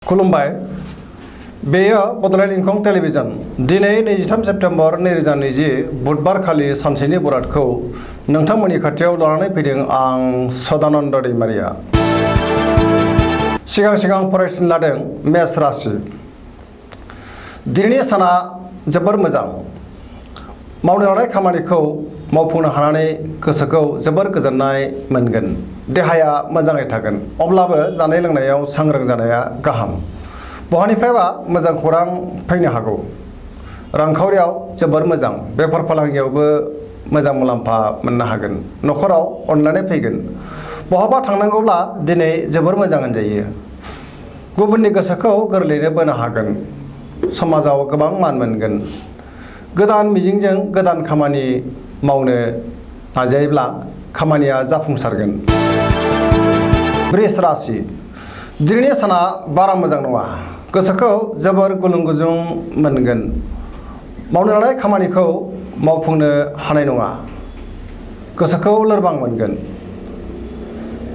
खुलुमबाय बेयो बड'लेण्ड इंखं टेलिभिजन दिनै 23 सेप्तेम्बर 2020 बुधबार खालि सानसेनि बरादखौ नोंथांमोननि खाथियाव लानानै फैदों आं सदानन्द दैमारिया। सिगां फरायफिन लादों मेष राशि। दिनैनि साना जोबोर मोजां। मावनो लानाय खामानिखौ मावफुंनो हानानै गोसोखौ जोबोर गोजोननाय मोनगोन। देहाया मोजाङै थागोन। अब्लाबो जानाय लोंनायाव सांग्रां जानाया गाहाम। बहानिफ्रायबा मोजां खौरां फैनो हागौ। रांखावरियाव जोबोर मोजां। बेफार फालांगियावबो मोजां मुलाम्फा मोननो हागोन। न'खराव अनलायनाय फैगोन। बहाबा थांनांगौब्ला दिनै जोबोर मोजां होनजायो। गुबुननि गोसोखौ गोरलैयैनो बोनो हागोन। समाजाव गोबां मान मोनगोन। गोदान मिजिंजों गोदान खामानि मावनो नाजायोब्ला खामानिया जाफुंसारगोन। वृष राशि। दिनैनि साना बारा मोजां नङा। गोसोखौ जोबोर गुलुं गुजुं मोनगोन। मावनो लानाय खामानिखौ मावफुंनो हानाय नङा। गोसोखौ लोरबां मोनगोन।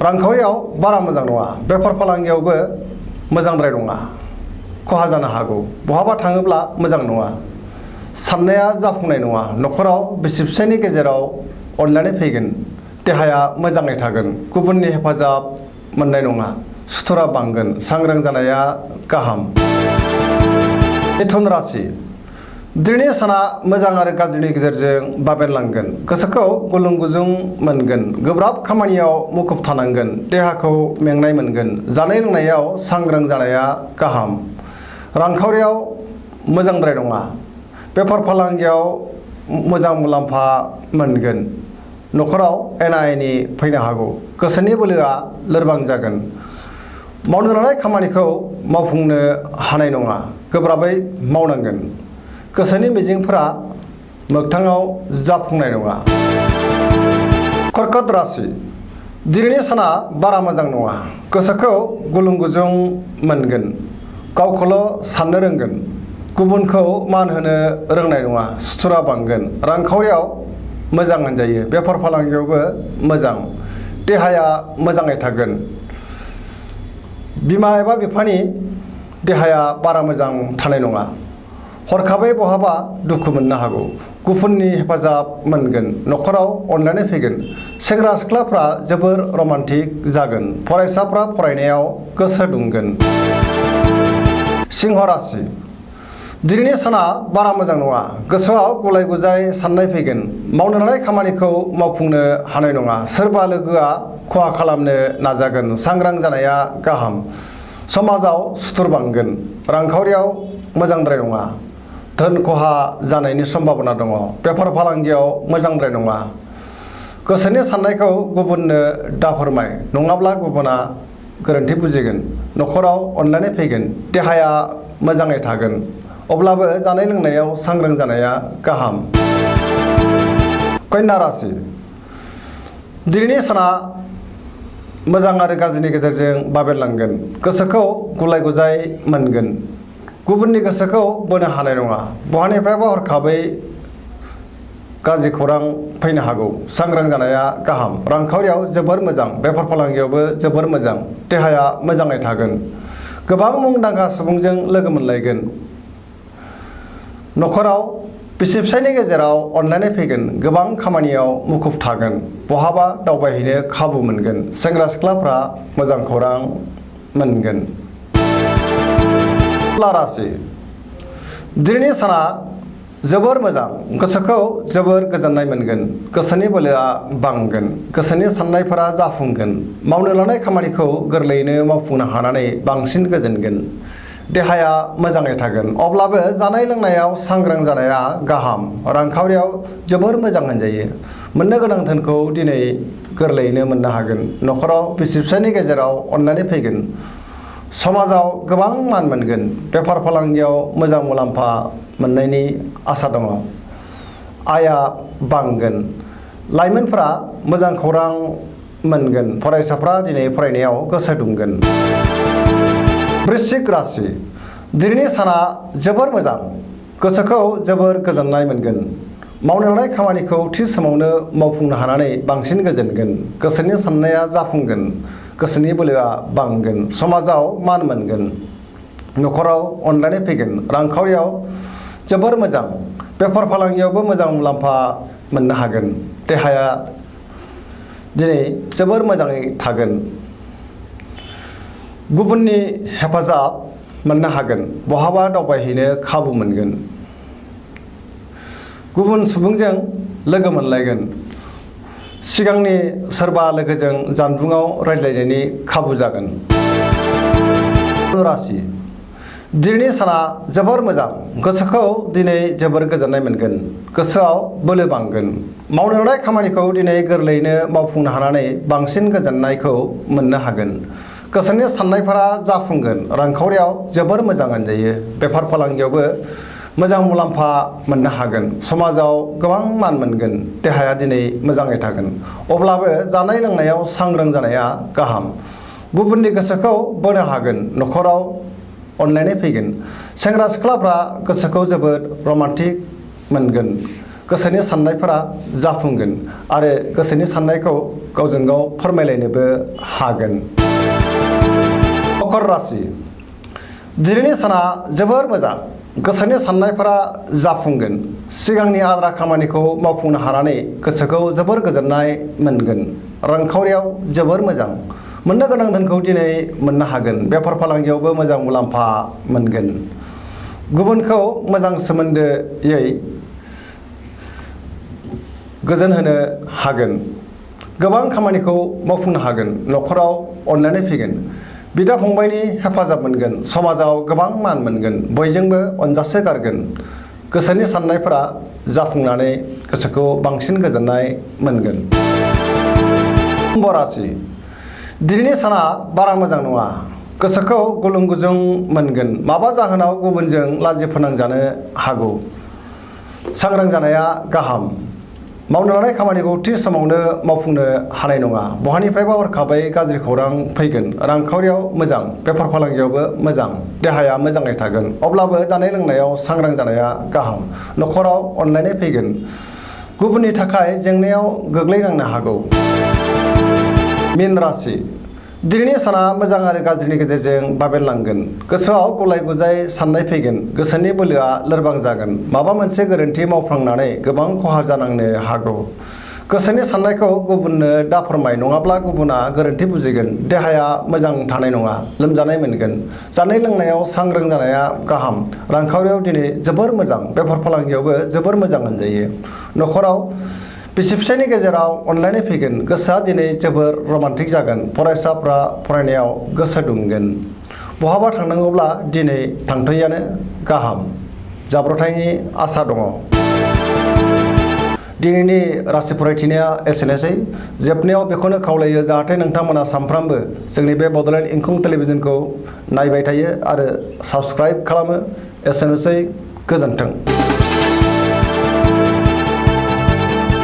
रांखावरियाव बारा मोजां नङा। बेफार फालांगियावबो मोजांद्राय नङा। खहा जानो हागौ। बहाबा थाङोब्ला मोजां नङा। साननाया जाफुंनाय नङा। न'खराव बिसि फिसायनि गेजेराव अनलायनाय फैगोन। देहाया मोजाङै थागोन। गुबुननि हेफाजाब मोननाय नङा। सुथुरा बांगोन। सांग्रां जानाया गाहाम। मिथुन राशि। दिनैनि साना मोजां आरो गाज्रिनि गेजेरजों बाबेनलांगोन। गोसोखौ गुलुं गुजुं मोनगोन। गोब्राब खामानियाव मुखुब थानांगोन। देहाखौ मेंनाय मोनगोन। जानाय लोंनायाव सांग्रां जानाया गाहाम। रांखावरियाव मोजांद्राय नङा। बेफार फालांगियाव मोजां मुलाम्फा मोनगोन। न'खराव एना एनि फैनो हागौ। गोसोनि बोलोआ लोरबां जागोन। मावनो लानाय खामानिखौ मावफुंनो हानाय नङा। गोब्राबै मावनांगोन। गोसोनि मिजिंफोरा मोगथाङाव जाफुंनाय नङा। कर्कट राशि। दिनैनि साना बारा मोजां नङा। गोसोखौ गुलुं गुजुं मोनगोन। गावखौल' साननो रोंगोन। गुबुनखौ मान होनो रोंनाय नङा। सुथुरा बांगोन। रांखावरियाव मोजां होनजायो। बेफार फालांगियावबो मोजां। देहाया मोजाङै थागोन। बिमा एबा बिफानि देहाया बारा मोजां थानाय नङा। हरखाबै बहाबा दुखु मोननो हागौ। गुबुननि हेफाजाब मोनगोन। न'खराव अनलायनाय फैगोन। सेंग्रा सिख्लाफ्रा जोबोर रमान्टिक जागोन। फरायसाफ्रा फरायनायाव गोसो दुंगोन। सिंह राशि। दिनैनि साना बारा मोजां नङा। गोसोआव गुलाय गुजाय साननाय फैगोन। मावनो लानाय खामानिखौ मावफुंनो हानाय नङा। सोरबा लोगोआ खहा खालामनो नाजागोन। सांग्रां जानाया गाहाम। समाजाव सुथुर बांगोन। रांखावरियाव मोजांद्राय नङा। धोन खहा जानायनि सम्भाबना दङ। बेफार फालांगियाव मोजांद्राय नङा। गोसोनि साननायखौ गुबुननो दाफोरमाय नङाब्ला गुबुना गोरोन्थि बुजिगोन। न'खराव अनलायनाय फैगोन। देहाया मोजाङै थागोन। अब्लाबो जानाय लोंनायाव सांग्रां जानाया गाहाम। कन्या राशि। दिनैनि साना मोजां आरो गाज्रिनि गेजेरजों बाबेनलांगोन। गोसोखौ गुलाय गुजाय मोनगोन। गुबुननि गोसोखौ बोनो हानाय नङा। बहानिफ्रायबा हरखाबै गाज्रि खौरां फैनो हागौ। सांग्रां जानाया गाहाम। रांखावरियाव जोबोर मोजां। बेफार फालांगियावबो जोबोर मोजां। देहाया मोजाङै थागोन। गोबां मुंदांखा सुबुंजों लोगो मोनलायगोन। न'खराव बिसि फिसायनि गेजेराव अनलायनाय फैगोन। गोबां खामानियाव मुखुब थागोन। बहाबा दावबायहैनो खाबु मोनगोन। सेंग्रा सिख्लाफ्रा मोजां खौरां मोनगोन। तुला राशि। दिनैनि साना जोबोर मोजां। गोसोखौ जोबोर गोजोननाय मोनगोन। गोसोनि बोलोआ बांगोन। गोसोनि साननायफोरा जाफुंगोन। मावनो लानाय खामानिखौ गोरलैयैनो मावफुंनो हानानै बांसिन गोजोनगोन। देहाया मोजाङै थागोन। अब्लाबो जानाय लोंनायाव सांग्रां जानाया गाहाम। रांखावरियाव जोबोर मोजां होनजायो। मोननो गोनां धोनखौ दिनै गोरलैयैनो मोननो हागोन। न'खराव बिसि फिसायनि गेजेराव अनलायनाय फैगोन। समाजाव गोबां मान मोनगोन। बेफार फालांगियाव मोजां मुलाम्फा मोननायनि आसा दङ। आयआ बांगोन। लाइमोनफोरा मोजां खौरां मोनगोन। फरायसाफ्रा दिनै फरायनायाव गोसो दुंगोन। वृश्चिक राशि। दिनैनि साना जोबोर मोजां। गोसोखौ जोबोर गोजोननाय मोनगोन। मावनो लानाय खामानिखौ थि समावनो मावफुंनो हानानै बांसिन गोजोनगोन। गोसोनि साननाया जाफुंगोन। गोसोनि बोलोआ बांगोन। समाजाव मान मोनगोन। न'खराव अनलायनाय फैगोन रांखावरियाव जोबोर मोजां बेफार फालांगियावबो मोजां मुलाम्फा मोननो हागोन देहाया दिनै जोबोर मोजाङै थागोन गुबुननि हेफाजाब मोननो हागोन बहाबा दावबायहैनो खाबु मोनगोन गुबुन सुबुंजों लोगो मोनलायगोन सिगांनि सोरबा लोगोजों जानबुङाव रायज्लायनायनि खाबु जागोन राशि दिनैनि साना जोबोर मोजां गोसोखौ दिनै जोबोर गोजोननाय मोनगोन गोसोआव बोलो बांगोन मावनो लानाय खामानिखौ दिनै गोरलैयैनो मावफुंनो हानानै बांसिन गोजोननायखौ मोननो हागोन गोसोनि साननायफोरा जाफुंगोन रांखावरियाव जोबोर मोजां होनजायो बेफार फालांगियावबो मोजां मुलाम्फा मोननो हागोन समाजाव गोबां मान मोनगोन देहाया दिनै मोजाङै थागोन अब्लाबो जानाय लोंनायाव सांग्रां जानाया गाहाम गुबुननि गोसोखौ बोनो हागोन न'खराव अनलायनाय फैगोन सेंग्रा सिख्लाफ्रा गोसोखौ जोबोद रमान्टिक मोनगोन गोसोनि साननायफोरा जाफुंगोन आरो गोसोनि साननायखौ गावजों गाव फोरमायलायनोबो हागोन मकर राशि दिनैनि साना जोबोर मोजां गोसोनि साननायफोरा जाफुंगोन सिगांनि आद्रा खामानिखौ मावफुंनो हानानै गोसोखौ जोबोर गोजोननाय मोनगोन रांखावरियाव जोबोर मोजां मोननो गोनां धोनखौ दिनै मोननो हागोन बेफार फालांगियावबो मोजां मुलाम्फा मोनगोन गुबुनखौ मोजां सोमोन्दोयै गोजोन होनो हागोन गोबां खामानिखौ मावफुंनो हागोन न'खराव अनलायनाय फैगोन बिदा फंबायनि हेफाजाब मोनगोन समाजाव गोबां मान मोनगोन बयजोंबो अनजासे गारगोन गोसोनि साननायफोरा जाफुंनानै गोसोखौ बांसिन गोजोननाय मोनगोन कुम्भ राशि दिनैनि साना बारा मोजां नङा गोसोखौ गुलुं गुजुं मोनगोन माबा जाहोनाव गुबुनजों लाजि फोनांजानो हागौ सांग्रां जानाया गाहाम मावनो लानाय खामानिखौ थि समावनो मावफुंनो हानाय नङा बहानिफ्रायबा हरखाबै गाज्रि खौरां फैगोन रांखावरियाव मोजां बेफार फालांगियावबो मोजां देहाया मोजाङै थागोन अब्लाबो जानाय लोंनायाव सांग्रां जानाया गाहाम न'खराव अनलायनाय फैगोन गुबुननि थाखाय जेंनायाव गोग्लैनांनो हागौ मीन राशि दिनैनि साना मोजां आरो गाज्रिनि गेजेरजों बाबेनलांगोन गोसोआव गलाय गुजाय साननाय फैगोन गोसोनि बोलोआ लोरबां जागोन माबा मोनसे गोरोन्थि मावफ्लांनानै गोबां खहा जानांनो हागौ गोसोनि साननायखौ गुबुननो दा फोरमाय नङाब्ला गुबुना गोरोन्थि बुजिगोन देहाया मोजां थानाय नङा लोमजानाय मोनगोन जानाय लोंनायाव सांग्रां जानाया गाहाम रांखावरियाव दिनै जोबोर मोजां बेफार फालांगियावबो जोबोर मोजां होनजायो न'खराव बिसि फिसायनि गेजेराव अनलायनाय फैगोन गोसोआ दिनै जोबोर रमान्टिक जागोन फरायसाफ्रा फरायनायाव गोसो दुंगोन बहाबा थांनांगौब्ला दिनै थांथ'यैआनो गाहाम जाब्रथायनि आसा दङ दिनैनि राशि फरायथिनाया एसेनोसै जोबनायाव बेखौनो खावलायो जाहाथे नोंथांमोना सानफ्रामबो जोंनि बे बड'लेण्ड इंखं टेलिभिजनखौ नायबाय थायो आरो साबस्क्राइब खालामो एसेनोसै गोजोन्थों